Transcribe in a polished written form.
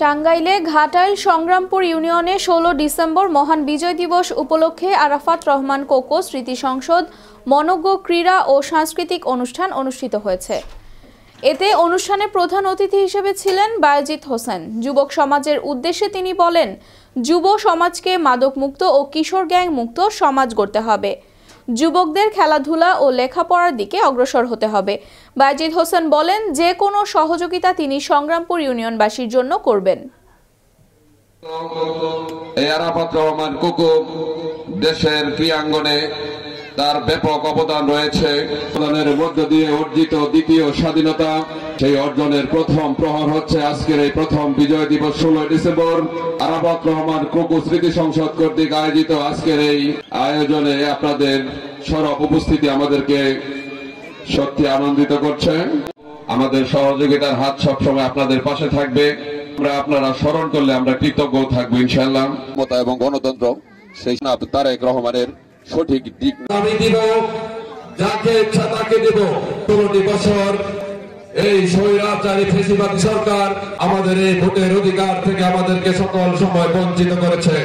টাঙ্গাইলে ঘাটাইল সংগ্রামপুর ইউনিয়নে 16 ডিসেম্বর মহান বিজয় দিবস উপলক্ষে আরাফাত রহমান কোকো স্মৃতি সংসদ মনোজ্ঞ ক্রীড়া ও সাংস্কৃতিক অনুষ্ঠান অনুষ্ঠিত হয়েছে। এতে অনুষ্ঠানে প্রধান অতিথি হিসেবে ছিলেন বায়েজিদ হোসেন। যুবক সমাজের উদ্দেশ্যে তিনি বলেন, যুব সমাজকে মাদকমুক্ত ও কিশোর গ্যাং মুক্ত সমাজ গড়তে হবে। যুবকদের খেলাধুলা ও লেখাপড়ার দিকে অগ্রসর হতে হবে। বায়েজিদ হোসেন বলেন, যে কোনো সহযোগিতা তিনি সংগ্রামপুর ইউনিয়নবাসীর জন্য করবেন। আরাফাত রহমান কোকো দেশের ক্রীড়াঙ্গনে তার ব্যাপক অবদান রয়েছে। অবদানের মধ্য দিয়ে অর্জিত দ্বিতীয় স্বাধীনতা, সেই অর্জনের প্রথম প্রহর হচ্ছে আজকের এই প্রথম বিজয় দিবস 16 ডিসেম্বর আরাফাত রহমান কোকো স্মৃতি সংসদ কর্তৃক আয়োজিত আজকের এই আয়োজনে আপনাদের সরব উপস্থিতি আমাদেরকে সত্যি আনন্দিত করছে। আমাদের সহযোগিতার হাত সবসময় আপনাদের পাশে থাকবে। আপনারা স্মরণ করলে আমরা কৃতজ্ঞ থাকবো ইনশাআল্লাহ। মমতা এবং গণতন্ত্র সেই তারেক রহমানের সঠিক দিক আমি দিব, যাকে ইচ্ছা তাকে দিব। 16 বছর এই স্বৈরাচারী ফ্যাসিবাদী সরকার আমাদের এই ভোটের অধিকার থেকে আমাদেরকে সকল সময় বঞ্চিত করেছে।